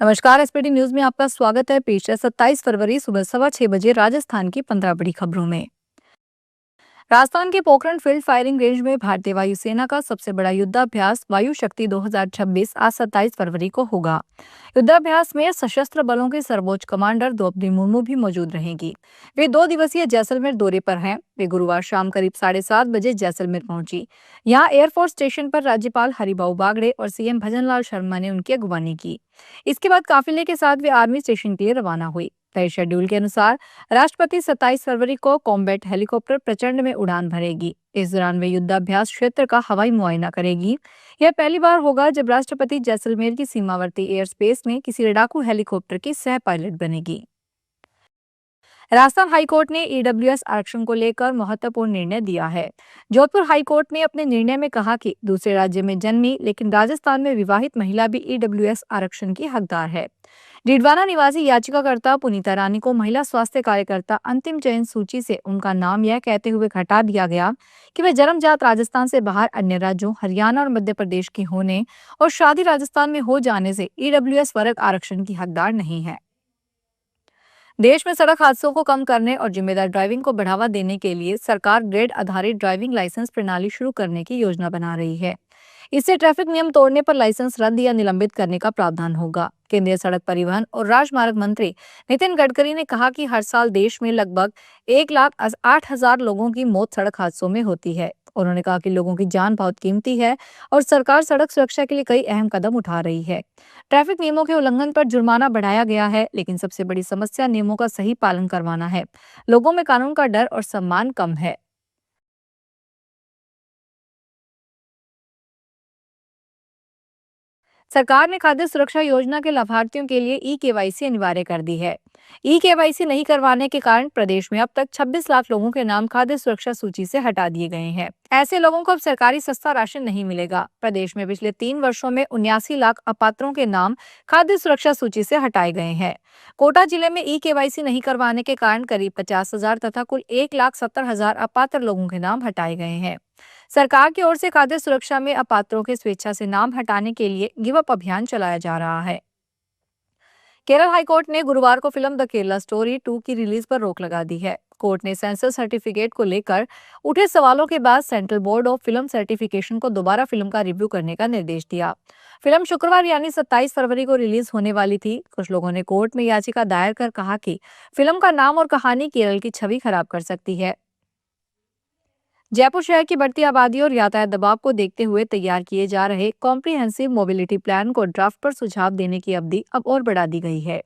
नमस्कार। SPT news में आपका स्वागत है। पेश है 27 फरवरी सुबह 6:15 राजस्थान की 15 बड़ी खबरों में। राजस्थान के पोखरण फील्ड फायरिंग रेंज में भारतीय वायुसेना का सबसे बड़ा युद्धाभ्यास वायु शक्ति 2026 आज 27 फरवरी को होगा। युद्धाभ्यास में सशस्त्र बलों के सर्वोच्च कमांडर द्रौपदी मुर्मू भी मौजूद रहेंगी। वे 2 दिवसीय जैसलमेर दौरे पर हैं। वे गुरुवार शाम करीब 7:30 बजे जैसलमेर पहुंची। यहाँ एयरफोर्स स्टेशन पर राज्यपाल हरिभाऊ बागड़े और सीएम भजनलाल शर्मा ने उनकी अगवानी की। इसके बाद काफिले के साथ वे आर्मी स्टेशन के लिए रवाना हुई। तय शेड्यूल के अनुसार राष्ट्रपति 27 फरवरी को कॉम्बैट हेलीकॉप्टर प्रचंड में उड़ान भरेगी। इस दौरान वे युद्धाभ्यास क्षेत्र का हवाई मुआयना करेगी। यह पहली बार होगा जब राष्ट्रपति जैसलमेर की सीमावर्ती एयर स्पेस में किसी लड़ाकू हेलीकॉप्टर की सह पायलट बनेगी। राजस्थान हाईकोर्ट ने ईडब्ल्यूएस आरक्षण को लेकर महत्वपूर्ण निर्णय दिया है। जोधपुर हाईकोर्ट ने अपने निर्णय में कहा कि दूसरे राज्य में जन्मी लेकिन राजस्थान में विवाहित महिला भी ईडब्ल्यूएस आरक्षण की हकदार है। डीडवाना निवासी याचिकाकर्ता पुनीता रानी को महिला स्वास्थ्य कार्यकर्ता अंतिम चयन सूची से उनका नाम यह कहते हुए हटा दिया गया कि वे जन्मजात राजस्थान से बाहर अन्य राज्यों हरियाणा और मध्य प्रदेश के होने और शादी राजस्थान में हो जाने से ईडब्ल्यूएस वर्ग आरक्षण की हकदार नहीं है। देश में सड़क हादसों को कम करने और जिम्मेदार ड्राइविंग को बढ़ावा देने के लिए सरकार ग्रेड आधारित ड्राइविंग लाइसेंस प्रणाली शुरू करने की योजना बना रही है। इससे ट्रैफिक नियम तोड़ने पर लाइसेंस रद्द या निलंबित करने का प्रावधान होगा। केंद्रीय सड़क परिवहन और राजमार्ग मंत्री नितिन गडकरी ने कहा कि हर साल देश में लगभग 1,08,000 लोगों की मौत सड़क हादसों में होती है। उन्होंने कहा कि लोगों की जान बहुत कीमती है और सरकार सड़क सुरक्षा के लिए कई अहम कदम उठा रही है। ट्रैफिक नियमों के उल्लंघन पर जुर्माना बढ़ाया गया है, लेकिन सबसे बड़ी समस्या नियमों का सही पालन करवाना है। लोगों में कानून का डर और सम्मान कम है। सरकार ने खाद्य सुरक्षा योजना के लाभार्थियों के लिए ई केवाईसी अनिवार्य कर दी है। ई केवाईसी नहीं करवाने के कारण प्रदेश में अब तक 26 लाख लोगों के नाम खाद्य सुरक्षा सूची से हटा दिए गए हैं। ऐसे लोगों को अब सरकारी सस्ता राशन नहीं मिलेगा। प्रदेश में पिछले 3 वर्षों में 79 लाख अपात्रों के नाम खाद्य सुरक्षा सूची से हटाए गए हैं। कोटा जिले में ई केवाईसी नहीं करवाने के कारण करीब 50,000 तथा कुल 1,70,000 अपात्र लोगों के नाम हटाए गए हैं। सरकार की ओर से खाद्य सुरक्षा में अपात्रों के स्वेच्छा से नाम हटाने के लिए गिव अप अभियान चलाया जा रहा है। केरल हाईकोर्ट ने गुरुवार को फिल्म द केरला स्टोरी 2 की रिलीज पर रोक लगा दी है। कोर्ट ने सेंसर सर्टिफिकेट को लेकर उठे सवालों के बाद central board of film certification को दोबारा फिल्म का रिव्यू करने का निर्देश दिया। फिल्म शुक्रवार यानी 27 फरवरी को रिलीज होने वाली थी। कुछ लोगों ने कोर्ट में याचिका दायर कर कहा कि फिल्म का नाम और कहानी केरल की छवि खराब कर सकती है। जयपुर शहर की बढ़ती आबादी और यातायात दबाव को देखते हुए तैयार किए जा रहे कॉम्प्रिहेंसिव मोबिलिटी प्लान को ड्राफ्ट पर सुझाव देने की अवधि अब और बढ़ा दी गई है।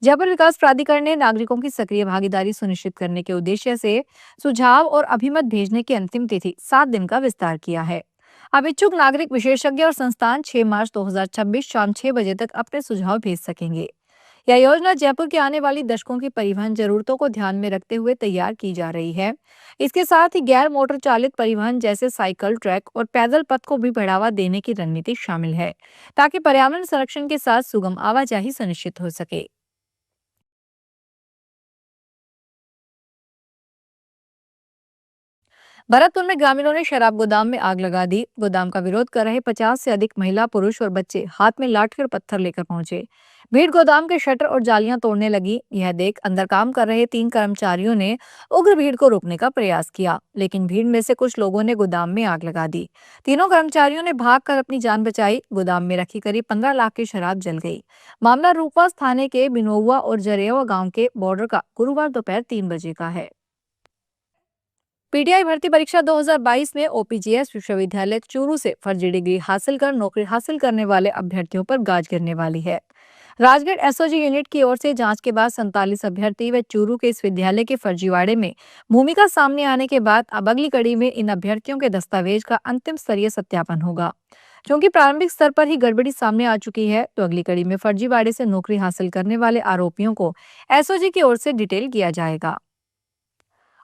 जयपुर विकास प्राधिकरण ने नागरिकों की सक्रिय भागीदारी सुनिश्चित करने के उद्देश्य से सुझाव और अभिमत भेजने की अंतिम तिथि 7 दिन का विस्तार किया है। अब इच्छुक नागरिक, विशेषज्ञ और संस्थान 6 मार्च 2026 शाम 6 बजे तक अपने सुझाव भेज सकेंगे। यह योजना जयपुर की आने वाली दशकों की परिवहन जरूरतों को ध्यान में रखते हुए तैयार की जा रही है। इसके साथ ही गैर मोटर चालित परिवहन जैसे साइकिल, ट्रैक और पैदल पथ को भी बढ़ावा देने की रणनीति शामिल है, ताकि पर्यावरण संरक्षण के साथ सुगम आवाजाही सुनिश्चित हो सके। भरतपुर में ग्रामीणों ने शराब गोदाम में आग लगा दी। गोदाम का विरोध कर रहे 50 से अधिक महिला, पुरुष और बच्चे हाथ में लाठी और पत्थर लेकर पहुंचे। भीड़ गोदाम के शटर और जालियां तोड़ने लगी। यह देख अंदर काम कर रहे 3 कर्मचारियों ने उग्र भीड़ को रोकने का प्रयास किया, लेकिन भीड़ में से कुछ लोगों ने गोदाम में आग लगा दी। तीनों कर्मचारियों ने भागकर अपनी जान बचाई। गोदाम में रखी करीब 15 लाख की शराब जल गई। मामला रूपवास थाने के बिनोवा और जरेवा गाँव के बॉर्डर का गुरुवार दोपहर 3 बजे का है। पीटीआई भर्ती परीक्षा 2022 में ओपीजीएस विश्वविद्यालय चूरू से फर्जी डिग्री हासिल कर नौकरी हासिल करने वाले अभ्यर्थियों पर गाज गिरने वाली है। राजगढ़ एसओजी यूनिट की ओर से जांच के बाद 47 अभ्यर्थी व चूरू के इस विद्यालय के फर्जीवाड़े में भूमिका सामने आने के बाद अब अगली कड़ी में इन अभ्यर्थियों के दस्तावेज का अंतिम स्तरीय सत्यापन होगा। क्योंकि प्रारंभिक स्तर पर ही गड़बड़ी सामने आ चुकी है, तो अगली कड़ी में फर्जीवाड़े से नौकरी हासिल करने वाले आरोपियों को एसओजी की ओर से डिटेल किया जाएगा।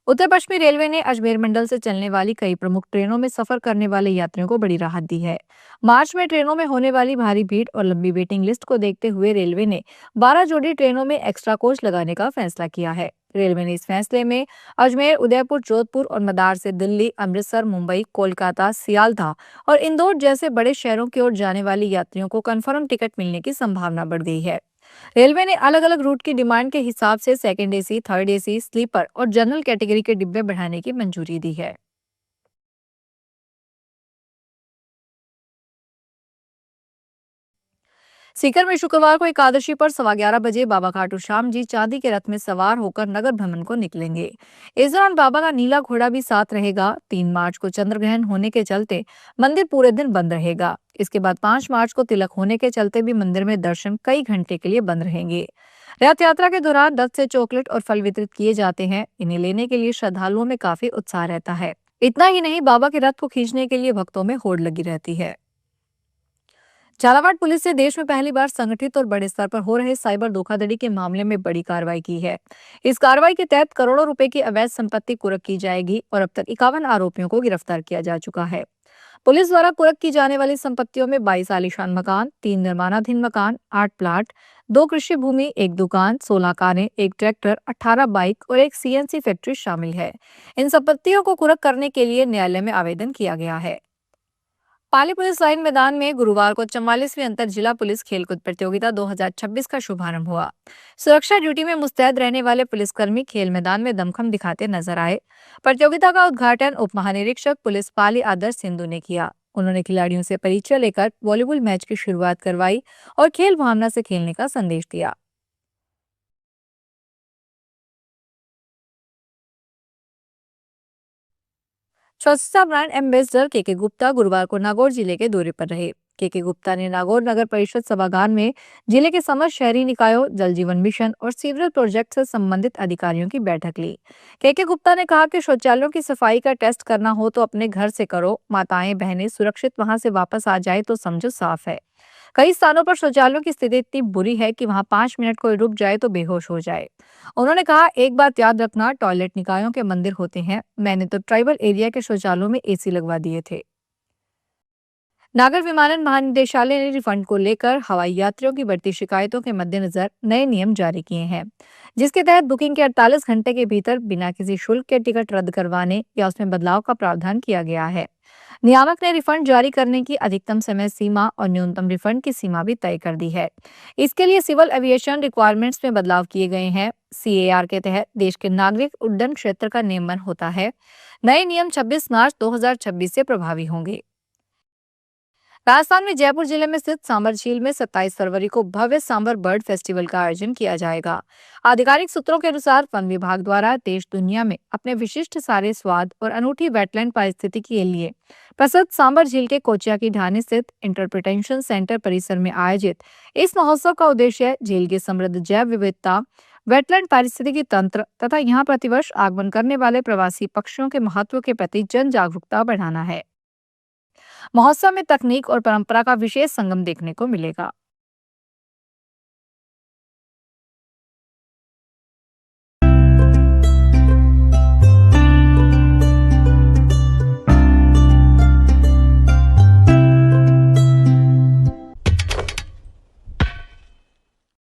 उत्तर पश्चिमी रेलवे ने अजमेर मंडल से चलने वाली कई प्रमुख ट्रेनों में सफर करने वाले यात्रियों को बड़ी राहत दी है। मार्च में ट्रेनों में होने वाली भारी भीड़ और लंबी वेटिंग लिस्ट को देखते हुए रेलवे ने 12 जोड़ी ट्रेनों में एक्स्ट्रा कोच लगाने का फैसला किया है। रेलवे ने इस फैसले में अजमेर, उदयपुर, जोधपुर और मदार से दिल्ली, अमृतसर, मुंबई, कोलकाता, सियालदह और इंदौर जैसे बड़े शहरों की ओर जाने वाले यात्रियों को कंफर्म टिकट मिलने की संभावना बढ़ गई है। रेलवे ने अलग अलग रूट की डिमांड के हिसाब से second AC, third AC, sleeper और जनरल कैटेगरी के डिब्बे बढ़ाने की मंजूरी दी है। सीकर में शुक्रवार को एकादशी पर 11:15 बजे बाबा खाटू श्याम जी चांदी के रथ में सवार होकर नगर भ्रमण को निकलेंगे। इस दौरान बाबा का नीला घोड़ा भी साथ रहेगा। 3 मार्च को चंद्र ग्रहण होने के चलते मंदिर पूरे दिन बंद रहेगा। इसके बाद 5 मार्च को तिलक होने के चलते भी मंदिर में दर्शन कई घंटे के लिए बंद रहेंगे। रथ यात्रा के दौरान रथ से चॉकलेट और फल वितरित किए जाते हैं। इन्हें लेने के लिए श्रद्धालुओं में काफी उत्साह रहता है। इतना ही नहीं, बाबा के रथ को खींचने के लिए भक्तों में होड़ लगी रहती है। झालावाड़ पुलिस ने देश में पहली बार संगठित और बड़े स्तर पर हो रहे साइबर धोखाधड़ी के मामले में बड़ी कार्रवाई की है। इस कार्रवाई के तहत करोड़ों रुपए की अवैध संपत्ति कुर्क की जाएगी और अब तक 51 आरोपियों को गिरफ्तार किया जा चुका है। पुलिस द्वारा कुर्क की जाने वाली संपत्तियों में 22 आलीशान मकान, 3 निर्माणाधीन मकान, 8 प्लाट, 2 कृषि भूमि, 1 दुकान, 16 कारें, 1 ट्रैक्टर, 18 बाइक और 1 सीएनसी फैक्ट्री शामिल है। इन संपत्तियों को कुर्क करने के लिए न्यायालय में आवेदन किया गया है। पाली पुलिस लाइन मैदान में गुरुवार को 44वीं अंतर जिला पुलिस खेलकूद प्रतियोगिता 2026 का शुभारंभ हुआ। सुरक्षा ड्यूटी में मुस्तैद रहने वाले पुलिसकर्मी खेल मैदान में दमखम दिखाते नजर आए। प्रतियोगिता का उद्घाटन उप महानिरीक्षक पुलिस पाली आदर्श सिंधु ने किया। उन्होंने खिलाड़ियों से परिचय लेकर वॉलीबॉल मैच की शुरुआत करवाई और खेल भावना से खेलने का संदेश दिया। स्वच्छता ब्रांड एम्बेसडर के गुप्ता गुरुवार को नागौर जिले के दौरे पर रहे। के गुप्ता ने नागौर नगर परिषद सभागार में जिले के समस्त शहरी निकायों, जल जीवन मिशन और सीवरेज प्रोजेक्ट से संबंधित अधिकारियों की बैठक ली। के गुप्ता ने कहा कि शौचालयों की सफाई का टेस्ट करना हो तो अपने घर से करो। माताएं बहनें सुरक्षित वहां से वापस आ जाए तो समझो साफ है। कई स्थानों पर शौचालयों की स्थिति इतनी बुरी है कि वहां 5 मिनट कोई रुक जाए तो बेहोश हो जाए। उन्होंने कहा, एक बात याद रखना, टॉयलेट निकायों के मंदिर होते हैं। मैंने तो ट्राइबल एरिया के शौचालयों में एसी लगवा दिए थे। नागर विमानन महानिदेशालय ने रिफंड को लेकर हवाई यात्रियों की बढ़ती शिकायतों के मद्देनजर नए नियम जारी किए हैं, जिसके तहत बुकिंग के 48 घंटे के भीतर बिना किसी शुल्क के टिकट रद्द करवाने या उसमें बदलाव का प्रावधान किया गया है। नियामक ने रिफंड जारी करने की अधिकतम समय सीमा और न्यूनतम रिफंड की सीमा भी तय कर दी है। इसके लिए सिविल एविएशन रिक्वायरमेंट्स में बदलाव किए गए हैं। सीएआर के तहत देश के नागरिक उड्डयन क्षेत्र का नियमन होता है। नए नियम 26 मार्च 2026 से प्रभावी होंगे। राजस्थान में जयपुर जिले में स्थित सांबर झील में 27 फरवरी को भव्य सांबर बर्ड फेस्टिवल का आयोजन किया जाएगा। आधिकारिक सूत्रों के अनुसार वन विभाग द्वारा देश दुनिया में अपने विशिष्ट सारे स्वाद और अनूठी वेटलैंड पारिस्थितिकी के लिए प्रसिद्ध सांबर झील के कोचिया की ढाणी स्थित इंटरप्रिटेशन सेंटर परिसर में आयोजित इस महोत्सव का उद्देश्य झील की समृद्ध जैव विविधता, वेटलैंड पारिस्थितिकी तंत्र तथा यहाँ प्रतिवर्ष आगमन करने वाले प्रवासी पक्षियों के महत्व के प्रति जन जागरूकता बढ़ाना है। महोत्सव में तकनीक और परंपरा का विशेष संगम देखने को मिलेगा।